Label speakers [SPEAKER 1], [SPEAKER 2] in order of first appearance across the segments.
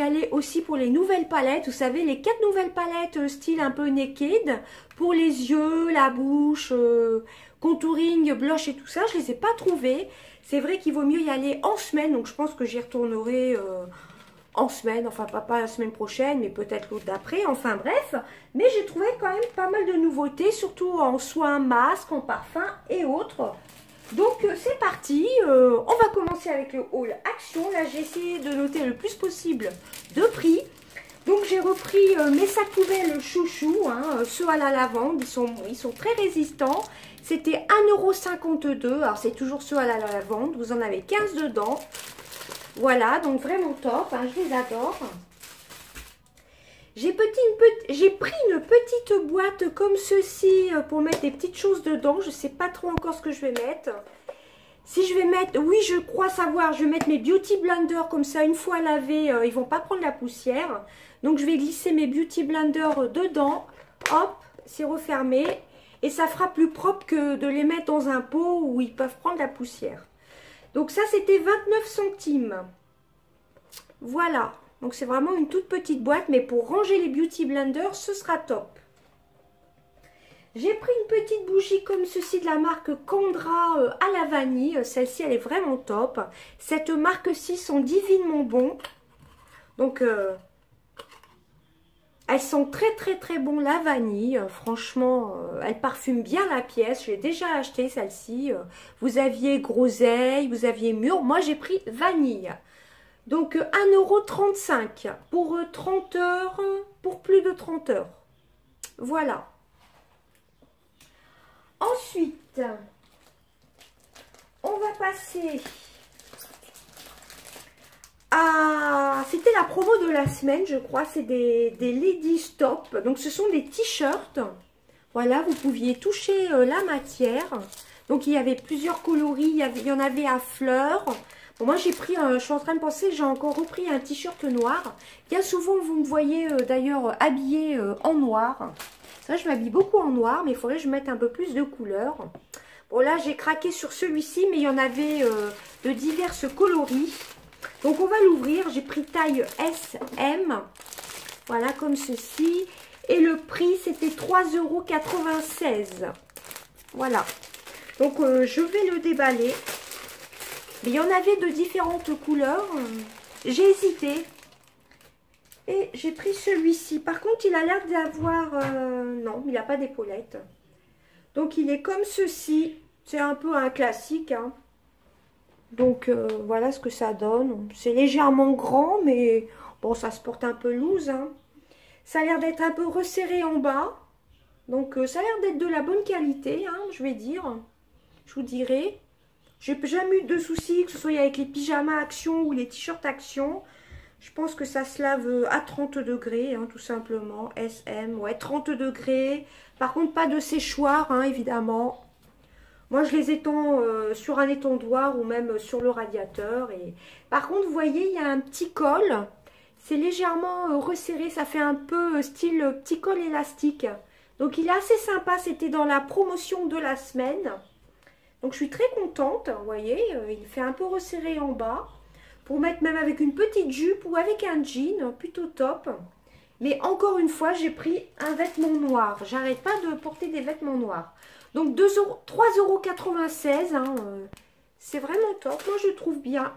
[SPEAKER 1] allais aussi pour les nouvelles palettes. Vous savez, les 4 nouvelles palettes style un peu naked. Pour les yeux, la bouche, contouring, blush et tout ça. Je les ai pas trouvées. C'est vrai qu'il vaut mieux y aller en semaine. Donc je pense que j'y retournerai en semaine. Enfin pas la semaine prochaine, mais peut-être l'autre d'après. Enfin bref. Mais j'ai trouvé quand même pas mal de nouveautés. Surtout en soins, masques, en parfum et autres. Donc c'est parti, on va commencer avec le haul action. Là j'ai essayé de noter le plus possible de prix. Donc j'ai repris mes sacs poubelles chouchou, hein, ceux à la lavande, ils sont très résistants. C'était 1,52 €, alors c'est toujours ceux à la lavande, vous en avez 15 dedans. Voilà, donc vraiment top, hein, je les adore. J'ai pris une petite boîte comme ceci pour mettre des petites choses dedans. Je ne sais pas trop encore ce que je vais mettre. Si je vais mettre, oui je crois savoir, je vais mettre mes beauty blenders comme ça une fois lavés, ils ne vont pas prendre la poussière. Donc je vais glisser mes beauty blenders dedans. Hop, c'est refermé. Et ça fera plus propre que de les mettre dans un pot où ils peuvent prendre la poussière. Donc ça c'était 29 centimes. Voilà. Donc c'est vraiment une toute petite boîte, mais pour ranger les beauty blenders, ce sera top. J'ai pris une petite bougie comme ceci de la marque Candra à la vanille. Celle-ci, elle est vraiment top. Cette marque-ci sont divinement bon. Donc, elles sont très bon la vanille. Franchement, elle parfume bien la pièce. Je l'ai déjà acheté celle-ci. Vous aviez groseille, vous aviez mûre. Moi, j'ai pris vanille. Donc 1,35 € pour 30 heures, pour plus de 30 heures. Voilà. Ensuite, on va passer à... C'était la promo de la semaine, je crois. C'est des Lady Stop. Donc ce sont des t-shirts. Voilà, vous pouviez toucher la matière. Donc il y avait plusieurs coloris. Il y en avait à fleurs. Bon, moi j'ai pris, je suis en train de penser, j'ai encore repris un t-shirt noir. Bien souvent vous me voyez d'ailleurs habillée en noir. Ça je m'habille beaucoup en noir, mais il faudrait que je mette un peu plus de couleurs. Bon là j'ai craqué sur celui-ci, mais il y en avait de diverses coloris. Donc on va l'ouvrir, j'ai pris taille SM. Voilà comme ceci. Et le prix c'était 3,96 €. Voilà. Donc je vais le déballer. Mais il y en avait de différentes couleurs. J'ai hésité. Et j'ai pris celui-ci. Par contre, il a l'air d'avoir... non, il n'a pas d'épaulette. Donc, il est comme ceci. C'est un peu un classique. Hein. Donc, voilà ce que ça donne. C'est légèrement grand, mais bon, ça se porte un peu loose. Hein. Ça a l'air d'être un peu resserré en bas. Donc, ça a l'air d'être de la bonne qualité, hein, je vais dire. Je vous dirai. J'ai jamais eu de soucis, que ce soit avec les pyjamas action ou les t-shirts action. Je pense que ça se lave à 30 degrés, hein, tout simplement. SM, ouais, 30 degrés. Par contre, pas de séchoir, hein, évidemment. Moi, je les étends sur un étendoir ou même sur le radiateur. Et... Par contre, vous voyez, il y a un petit col. C'est légèrement resserré. Ça fait un peu style petit col élastique. Donc, il est assez sympa. C'était dans la promotion de la semaine. Donc je suis très contente, vous voyez, il fait un peu resserré en bas. Pour mettre même avec une petite jupe ou avec un jean, plutôt top. Mais encore une fois, j'ai pris un vêtement noir. J'arrête pas de porter des vêtements noirs. Donc 3,96 €, hein, c'est vraiment top. Moi je trouve bien.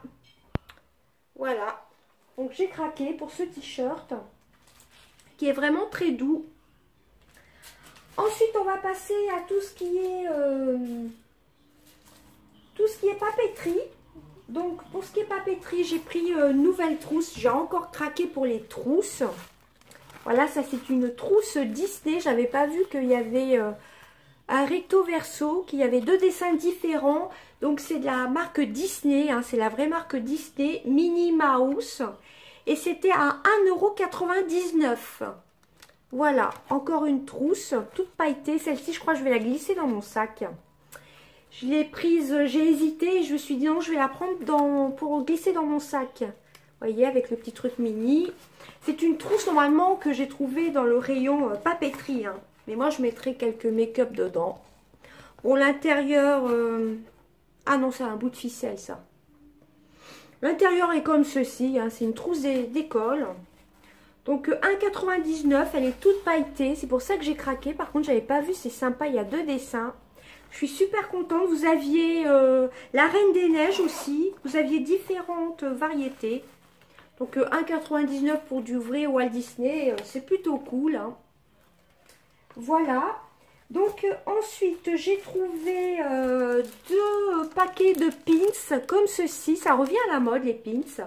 [SPEAKER 1] Voilà. Donc j'ai craqué pour ce t-shirt qui est vraiment très doux. Ensuite on va passer à tout ce qui est... papeterie. Donc pour ce qui est papeterie, j'ai pris une nouvelle trousse. J'ai encore craqué pour les trousses. Voilà, ça c'est une trousse Disney. J'avais pas vu qu'il y avait un recto verso, qu'il y avait 2 dessins différents. Donc c'est de la marque Disney, hein, c'est la vraie marque Disney, Minnie Mouse. Et c'était à 1,99 €. Voilà, encore une trousse toute pailletée. Celle-ci, je crois que je vais la glisser dans mon sac. Je l'ai prise, j'ai hésité, je me suis dit non, je vais la prendre pour glisser dans mon sac. Vous voyez, avec le petit truc mini. C'est une trousse normalement que j'ai trouvée dans le rayon papeterie. Hein. Mais moi, je mettrai quelques make-up dedans. Bon, l'intérieur... Ah non, c'est un bout de ficelle, ça. L'intérieur est comme ceci, hein, c'est une trousse d'école. Donc 1,99 €, elle est toute pailletée, c'est pour ça que j'ai craqué. Par contre, j'avais pas vu, c'est sympa, il y a 2 dessins. Je suis super contente. Vous aviez la Reine des Neiges aussi, vous aviez différentes variétés. Donc 1,99 € pour du vrai Walt Disney, c'est plutôt cool, hein. Voilà. Donc ensuite j'ai trouvé 2 paquets de pins comme ceci, ça revient à la mode les pins.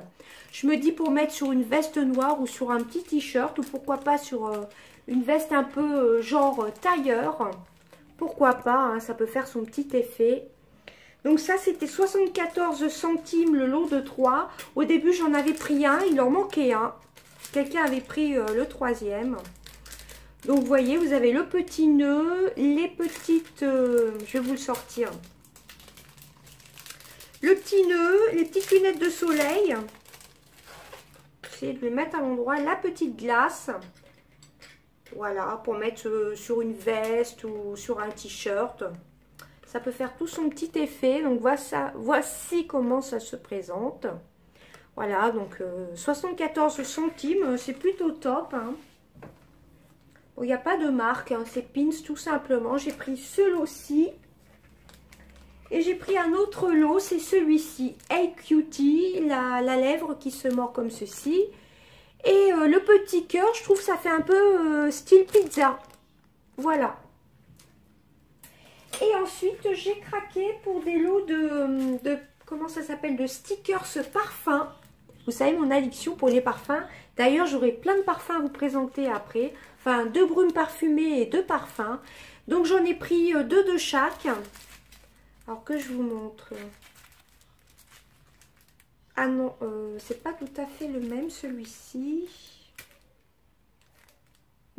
[SPEAKER 1] Je me dis pour mettre sur une veste noire ou sur un petit t-shirt ou pourquoi pas sur une veste un peu genre tailleur. Pourquoi pas, hein, ça peut faire son petit effet. Donc ça c'était 74 centimes le lot de 3. Au début j'en avais pris un, il en manquait un. Quelqu'un avait pris le 3e. Donc, vous voyez, vous avez le petit nœud, les petites... je vais vous le sortir. Le petit nœud, les petites lunettes de soleil. J'essaie de les mettre à l'endroit. La petite glace. Voilà, pour mettre sur une veste ou sur un t-shirt. Ça peut faire tout son petit effet. Donc, voici comment ça se présente. Voilà, donc 74 centimes, c'est plutôt top, hein. Il n'y a pas de marque, hein, c'est Pins tout simplement. J'ai pris ce lot-ci. Et j'ai pris un autre lot, c'est celui-ci. Hey Cutie, la lèvre qui se mord comme ceci. Et le petit cœur, je trouve que ça fait un peu style pizza. Voilà. Et ensuite, j'ai craqué pour des lots de comment ça s'appelle, de stickers parfums. Vous savez, mon addiction pour les parfums. D'ailleurs, j'aurai plein de parfums à vous présenter après. Enfin, 2 brumes parfumées et 2 parfums. Donc, j'en ai pris 2 de chaque. Alors que je vous montre. Ah non, c'est pas tout à fait le même, celui-ci.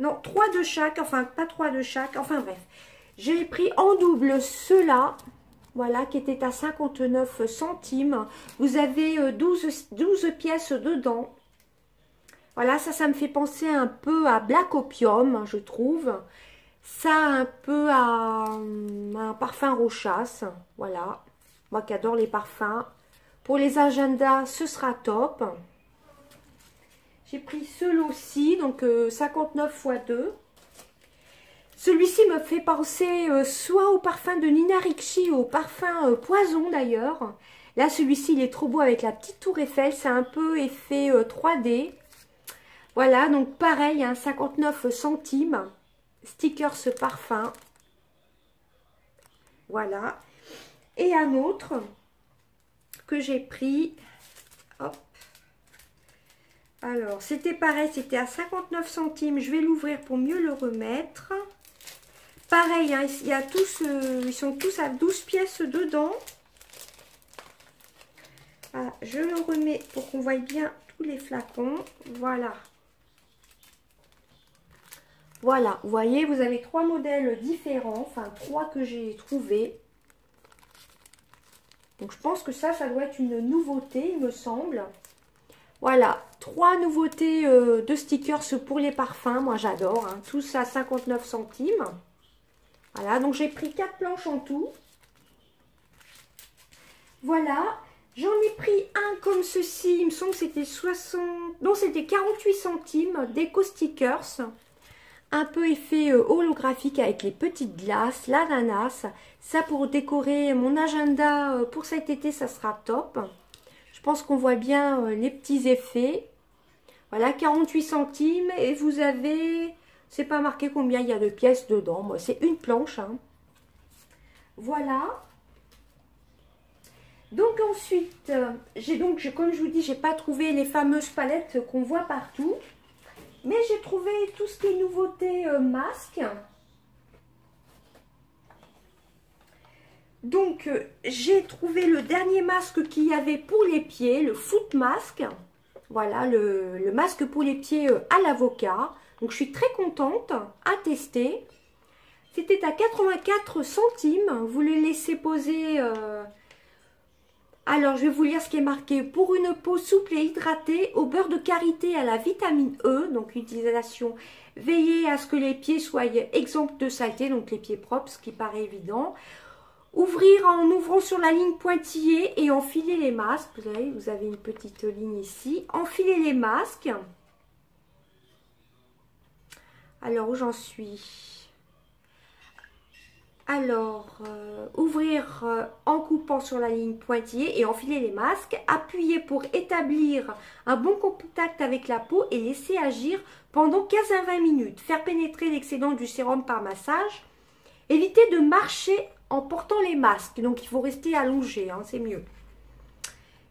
[SPEAKER 1] Non, 3 de chaque. Enfin, pas 3 de chaque. Enfin, bref. J'ai pris en double ceux-là. Voilà, qui était à 59 centimes. Vous avez 12 pièces dedans. Voilà, ça me fait penser un peu à Black Opium, je trouve. Ça, un peu à un parfum Rochas. Voilà, moi qui adore les parfums. Pour les agendas, ce sera top. J'ai pris ce lot-ci, donc 59 x 2. Celui-ci me fait penser soit au parfum de Nina Ricci, au parfum Poison d'ailleurs. Là, celui-ci, il est trop beau avec la petite tour Eiffel. C'est un peu effet 3D. Voilà, donc pareil, hein, 59 centimes. Sticker ce parfum. Voilà. Et un autre que j'ai pris. Hop. Alors, c'était pareil, c'était à 59 centimes. Je vais l'ouvrir pour mieux le remettre. Pareil, hein, il y a tous, ils sont tous à 12 pièces dedans. Voilà, je le remets pour qu'on voie bien tous les flacons. Voilà. Voilà, vous voyez, vous avez 3 modèles différents. Enfin, 3 que j'ai trouvés. Donc, je pense que ça doit être une nouveauté, il me semble. Voilà, 3 nouveautés de stickers pour les parfums. Moi, j'adore, hein, tous à 59 centimes. Voilà, donc j'ai pris 4 planches en tout. Voilà, j'en ai pris un comme ceci. Il me semble que c'était 60... Non, c'était 48 centimes d'Eco Stickers. Un peu effet holographique avec les petites glaces, l'ananas. Ça, pour décorer mon agenda pour cet été, ça sera top. Je pense qu'on voit bien les petits effets. Voilà, 48 centimes. Et vous avez... C'est pas marqué combien il y a de pièces dedans. Moi, c'est une planche, hein. Voilà. Donc ensuite, comme je vous dis, j'ai pas trouvé les fameuses palettes qu'on voit partout. Mais j'ai trouvé tout ce qui est nouveauté masque. Donc, j'ai trouvé le dernier masque qu'il y avait pour les pieds, le foot masque. Voilà, le masque pour les pieds à l'avocat. Donc, je suis très contente à tester. C'était à 84 centimes. Vous le laissez poser... Alors, je vais vous lire ce qui est marqué. Pour une peau souple et hydratée, au beurre de karité à la vitamine E. Donc, utilisation. Veillez à ce que les pieds soient exempts de saleté. Donc, les pieds propres, ce qui paraît évident. Ouvrir en ouvrant sur la ligne pointillée et enfiler les masques. Vous avez une petite ligne ici. Enfiler les masques. Alors, où j'en suis? Alors, ouvrir en coupant sur la ligne pointillée et enfiler les masques. Appuyer pour établir un bon contact avec la peau et laisser agir pendant 15 à 20 minutes. Faire pénétrer l'excédent du sérum par massage. Éviter de marcher en portant les masques. Donc, il faut rester allongé, hein, c'est mieux.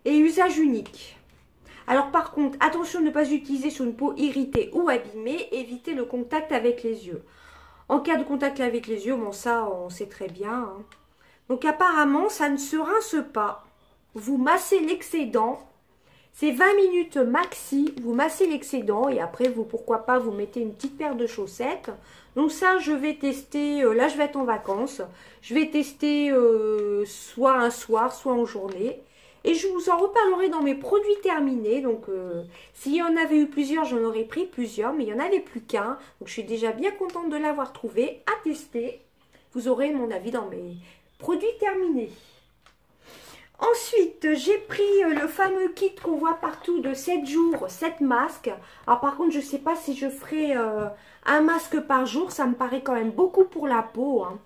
[SPEAKER 1] Et usage unique. Alors, par contre, attention de ne pas utiliser sur une peau irritée ou abîmée. Éviter le contact avec les yeux. En cas de contact avec les yeux, bon, ça, on sait très bien. Hein. Donc, apparemment, ça ne se rince pas. Vous massez l'excédent. C'est 20 minutes maxi. Vous massez l'excédent et après, vous, pourquoi pas, vous mettez une petite paire de chaussettes. Donc ça, je vais tester, là je vais être en vacances, je vais tester soit un soir, soit en journée. Et je vous en reparlerai dans mes produits terminés. Donc s'il y en avait eu plusieurs, j'en aurais pris plusieurs, mais il n'y en avait plus qu'un. Donc je suis déjà bien contente de l'avoir trouvé, à tester. Vous aurez mon avis dans mes produits terminés. Ensuite, j'ai pris le fameux kit qu'on voit partout de 7 jours, 7 masques. Alors par contre, je ne sais pas si je ferai un masque par jour. Ça me paraît quand même beaucoup pour la peau. Hein.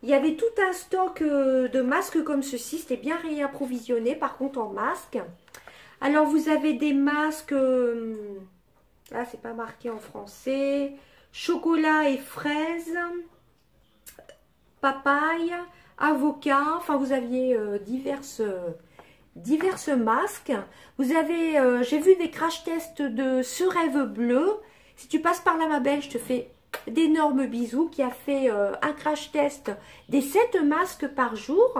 [SPEAKER 1] Il y avait tout un stock de masques comme ceci. C'était bien réapprovisionné par contre en masques. Alors vous avez des masques, là c'est pas marqué en français, chocolat et fraises, papaye, avocat, enfin vous aviez diverses masques. Vous avez, j'ai vu des crash tests de ce rêve bleu. Si tu passes par là ma belle, je te fais d'énormes bisous, qui a fait un crash test des 7 masques par jour.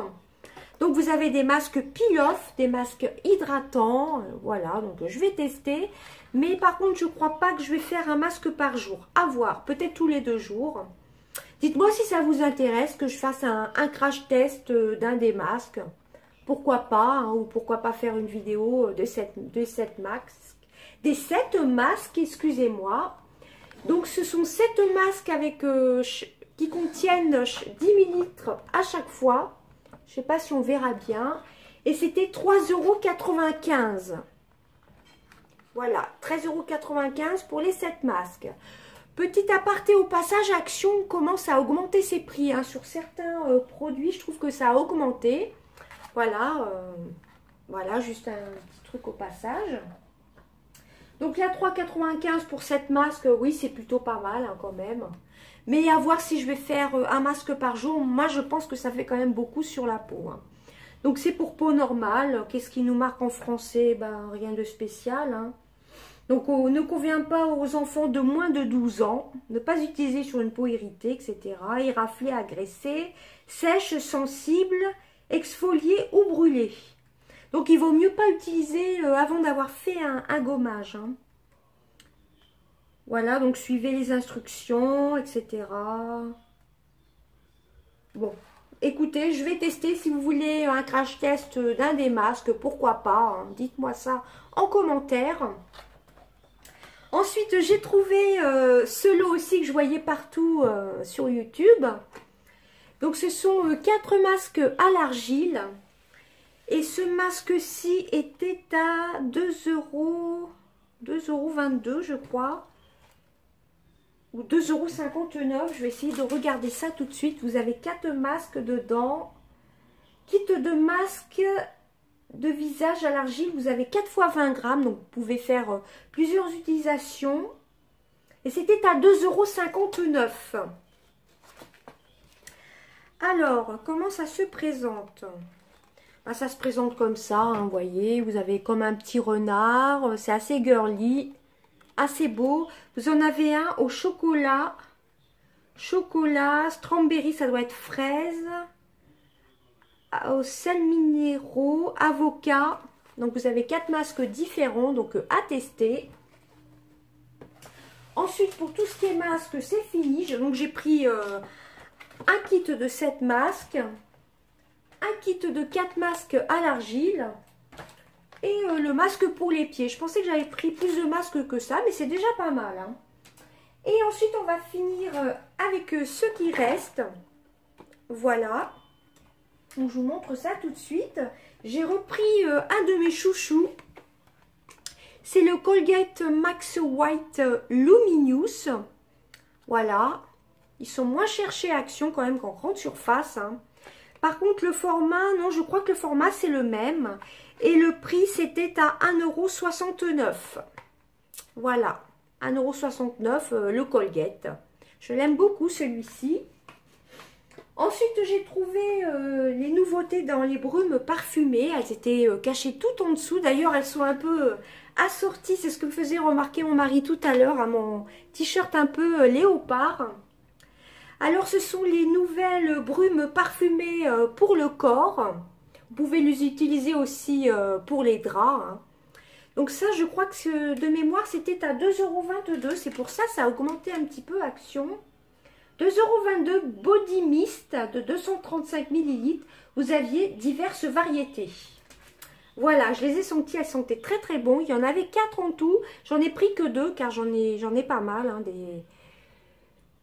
[SPEAKER 1] Donc vous avez des masques peel-off, des masques hydratants, voilà, donc je vais tester. Mais par contre je crois pas que je vais faire un masque par jour, à voir, peut-être tous les 2 jours. Dites-moi si ça vous intéresse que je fasse un crash test d'un des masques. Pourquoi pas, hein, ou pourquoi pas faire une vidéo de 7 masques. Des 7 masques, excusez-moi. Donc ce sont 7 masques avec, qui contiennent 10 ml à chaque fois. Je ne sais pas si on verra bien. Et c'était 3,95 €. Voilà, 13,95 € pour les 7 masques. Petit aparté au passage, Action commence à augmenter ses prix. Hein. Sur certains produits, je trouve que ça a augmenté. Voilà, voilà, juste un petit truc au passage. Donc là, 3,95 € pour 7 masques, oui, c'est plutôt pas mal hein, quand même. Mais à voir si je vais faire un masque par jour. Moi, je pense que ça fait quand même beaucoup sur la peau. Hein. Donc c'est pour peau normale. Qu'est-ce qui nous marque en français? Ben, rien de spécial. Hein. Donc, on ne convient pas aux enfants de moins de 12 ans. Ne pas utiliser sur une peau irritée, etc. Éraflée, agressée, sèche, sensible, exfoliée ou brûlée. Donc, il vaut mieux pas utiliser avant d'avoir fait un gommage. Hein. Voilà, donc suivez les instructions, etc. Bon, écoutez, je vais tester. Si vous voulez un crash test d'un des masques, pourquoi pas. Hein. Dites-moi ça en commentaire. Ensuite, j'ai trouvé ce lot aussi que je voyais partout sur YouTube. Donc, ce sont 4 masques à l'argile. Et ce masque-ci était à 2,22 €, je crois. Ou 2,59 €. Je vais essayer de regarder ça tout de suite. Vous avez 4 masques dedans. Kit de masques de visage à l'argile, vous avez 4 fois 20 grammes, donc vous pouvez faire plusieurs utilisations. Et c'était à 2,59 €. Alors, comment ça se présente? Ben, ça se présente comme ça, hein, vous voyez, vous avez comme un petit renard, c'est assez girly, assez beau. Vous en avez un au chocolat, strawberry, ça doit être fraise, au sel minéraux, avocat. Donc vous avez 4 masques différents, donc à tester. Ensuite, pour tout ce qui est masque, c'est fini. Donc j'ai pris un kit de 7 masques, un kit de 4 masques à l'argile et le masque pour les pieds. Je pensais que j'avais pris plus de masques que ça, mais c'est déjà pas mal. Hein. Et ensuite, on va finir avec ce qui reste. Voilà. Donc je vous montre ça tout de suite. J'ai repris un de mes chouchous. C'est le Colgate Max White Luminous. Voilà. Ils sont moins chers chez Action quand même qu'en grande surface. Hein. Par contre, le format, non, je crois que le format c'est le même. Et le prix, c'était à 1,69 €. Voilà, 1,69 € le Colgate. Je l'aime beaucoup celui-ci. Ensuite, j'ai trouvé les nouveautés dans les brumes parfumées. Elles étaient cachées tout en dessous. D'ailleurs, elles sont un peu assorties. C'est ce que me faisait remarquer mon mari tout à l'heure à mon t-shirt un peu léopard. Alors, ce sont les nouvelles brumes parfumées pour le corps. Vous pouvez les utiliser aussi pour les draps. Hein. Donc ça, je crois que de mémoire, c'était à 2,22 €. C'est pour ça ça a augmenté un petit peu Action. 2,22 € Body Mist de 235 ml. Vous aviez diverses variétés. Voilà, je les ai sentis, elles sentaient très très bon. Il y en avait 4 en tout. J'en ai pris que 2 car j'en ai pas mal. Hein,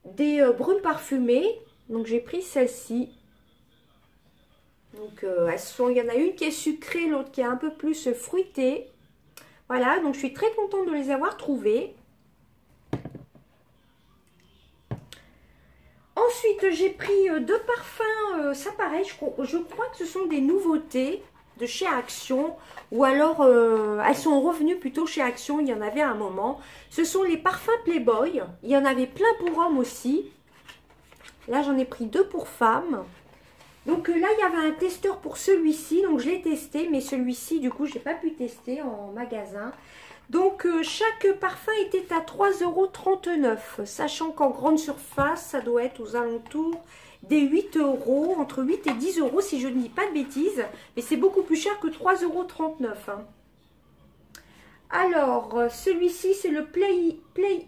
[SPEAKER 1] des brumes parfumées. Donc j'ai pris celle-ci. Donc il y en a une qui est sucrée, l'autre qui est un peu plus fruitée. Voilà, donc je suis très contente de les avoir trouvées. Ensuite, j'ai pris 2 parfums, ça pareil, je crois que ce sont des nouveautés de chez Action. Ou alors, elles sont revenues plutôt chez Action, il y en avait un moment. Ce sont les parfums Playboy, il y en avait plein pour hommes aussi. Là, j'en ai pris 2 pour femmes. Donc là, il y avait un testeur pour celui-ci, donc je l'ai testé, mais celui-ci, du coup, je n'ai pas pu tester en magasin. Donc chaque parfum était à 3,39 €, sachant qu'en grande surface, ça doit être aux alentours des 8 €, entre 8 et 10 € si je ne dis pas de bêtises, mais c'est beaucoup plus cher que 3,39 €. Hein. Alors, celui-ci, c'est le Play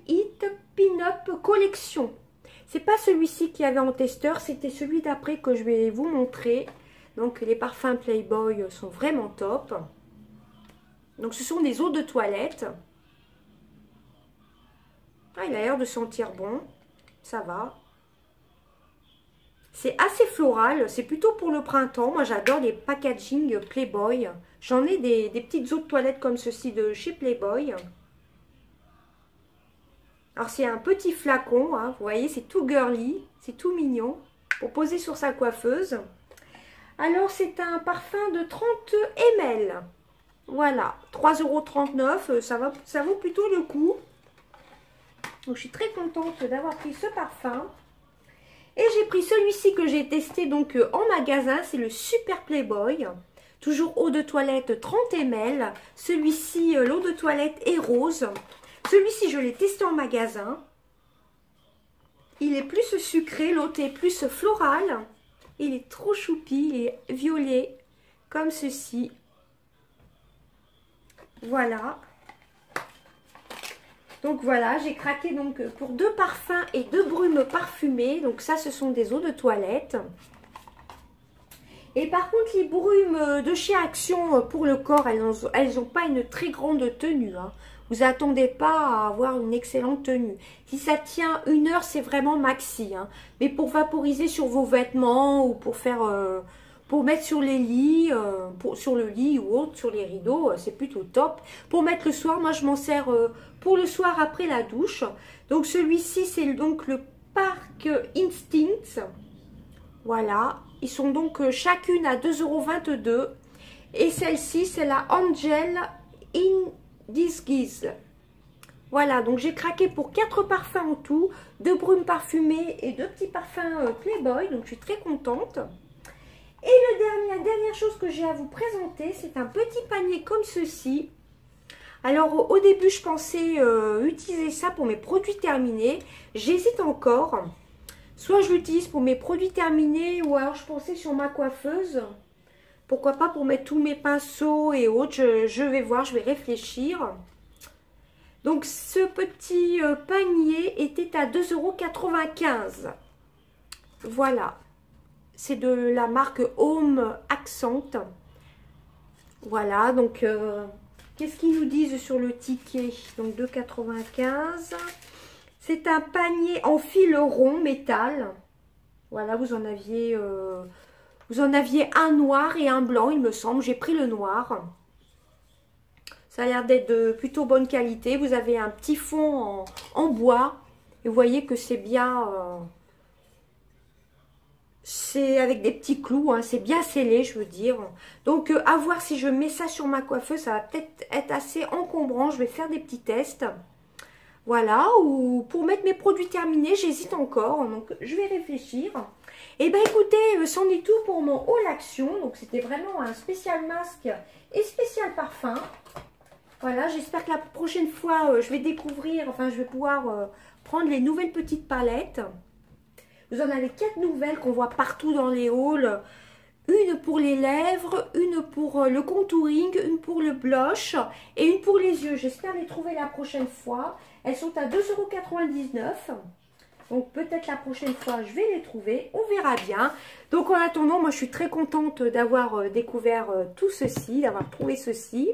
[SPEAKER 1] It Pin-Up Collection. C'est pas celui-ci qu'il y avait en testeur, c'était celui d'après que je vais vous montrer. Donc les parfums Playboy sont vraiment top. Donc ce sont des eaux de toilette. Ah, il a l'air de sentir bon. Ça va. C'est assez floral, c'est plutôt pour le printemps. Moi j'adore les packaging Playboy. J'en ai des petites eaux de toilette comme ceci de chez Playboy. Alors c'est un petit flacon, hein, vous voyez, c'est tout girly, c'est tout mignon, pour poser sur sa coiffeuse. Alors c'est un parfum de 30 ml. Voilà, 3,39 €, ça vaut plutôt le coup. Donc je suis très contente d'avoir pris ce parfum. Et j'ai pris celui-ci que j'ai testé donc en magasin, c'est le Super Playboy. Toujours eau de toilette 30 ml. Celui-ci, l'eau de toilette est rose. Celui-ci, je l'ai testé en magasin. Il est plus sucré, l'autre est plus floral. Il est trop choupi, il est violet, comme ceci. Voilà. Donc voilà, j'ai craqué donc pour 2 parfums et 2 brumes parfumées. Donc ça, ce sont des eaux de toilette. Et par contre, les brumes de chez Action pour le corps, elles n'ont pas une très grande tenue. Hein. Vous attendez pas à avoir une excellente tenue. Si ça tient 1 heure, c'est vraiment maxi. Hein. Mais pour vaporiser sur vos vêtements ou pour faire, pour mettre sur les lits, sur le lit ou autre, sur les rideaux, c'est plutôt top. Pour mettre le soir, moi je m'en sers pour le soir après la douche. Donc celui-ci, c'est donc le Park Instinct. Voilà. Ils sont donc chacune à 2,22 €. Et celle-ci, c'est la Angel in Disguise. Voilà, donc j'ai craqué pour 4 parfums en tout, 2 brumes parfumées et 2 petits parfums Playboy. Donc je suis très contente. Et la dernière chose que j'ai à vous présenter, c'est un petit panier comme ceci. Alors au début, je pensais utiliser ça pour mes produits terminés. J'hésite encore. Soit je l'utilise pour mes produits terminés ou alors je pensais sur ma coiffeuse. Pourquoi pas pour mettre tous mes pinceaux et autres. Je vais voir, je vais réfléchir. Donc ce petit panier était à 2,95 €. Voilà. C'est de la marque Home Accent. Voilà, donc qu'est-ce qu'ils nous disent sur le ticket? Donc 2,95 €. C'est un panier en fil rond métal. Voilà, vous en aviez Vous en aviez un noir et un blanc, il me semble. J'ai pris le noir. Ça a l'air d'être de plutôt bonne qualité. Vous avez un petit fond en bois. Et vous voyez que c'est bien... c'est avec des petits clous. Hein, c'est bien scellé, je veux dire. Donc, à voir si je mets ça sur ma coiffeuse. Ça va peut-être être assez encombrant. Je vais faire des petits tests. Voilà. Ou pour mettre mes produits terminés, j'hésite encore. Donc, je vais réfléchir. Et ben écoutez, c'en est tout pour mon haul action. Donc, c'était vraiment un spécial masque et spécial parfum. Voilà, j'espère que la prochaine fois, je vais découvrir, enfin, je vais pouvoir prendre les nouvelles petites palettes. Vous en avez 4 nouvelles qu'on voit partout dans les hauls. Une pour les lèvres, une pour le contouring, une pour le blush et une pour les yeux. J'espère les trouver la prochaine fois. Elles sont à 2,99 €. Donc peut-être la prochaine fois, je vais les trouver. On verra bien. Donc en attendant, moi je suis très contente d'avoir découvert tout ceci, d'avoir trouvé ceci.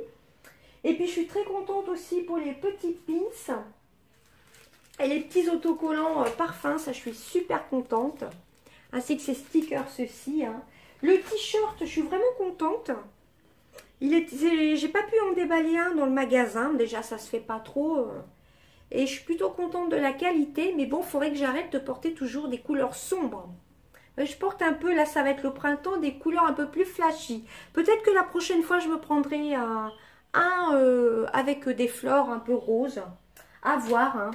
[SPEAKER 1] Et puis, je suis très contente aussi pour les petits pins et les petits autocollants parfums. Ça, je suis super contente. Ainsi que ces stickers, ceci. Hein. Le t-shirt, je suis vraiment contente. J'ai pas pu en déballer un dans le magasin. Déjà, ça se fait pas trop. Et je suis plutôt contente de la qualité. Mais bon, il faudrait que j'arrête de porter toujours des couleurs sombres. Je porte un peu, là, ça va être le printemps, des couleurs un peu plus flashy. Peut-être que la prochaine fois, je me prendrai avec des fleurs un peu roses, à voir. Hein.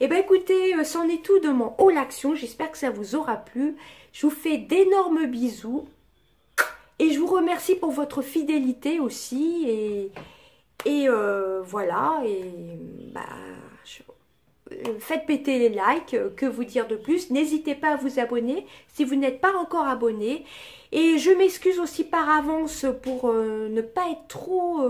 [SPEAKER 1] Et ben écoutez, c'en est tout de mon haul action. J'espère que ça vous aura plu. Je vous fais d'énormes bisous. Et je vous remercie pour votre fidélité aussi. Et voilà. Et bah, faites péter les likes. Que vous dire de plus? N'hésitez pas à vous abonner si vous n'êtes pas encore abonné. Et je m'excuse aussi par avance pour ne pas être trop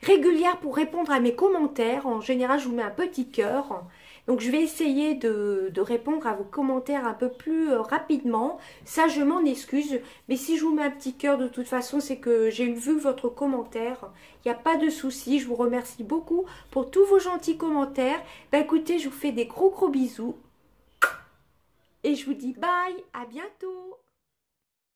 [SPEAKER 1] régulière pour répondre à mes commentaires. En général, je vous mets un petit cœur. Donc, je vais essayer de répondre à vos commentaires un peu plus rapidement. Ça, je m'en excuse. Mais si je vous mets un petit cœur, de toute façon, c'est que j'ai vu votre commentaire. Il n'y a pas de souci. Je vous remercie beaucoup pour tous vos gentils commentaires. Ben, écoutez, je vous fais des gros bisous. Et je vous dis bye, à bientôt.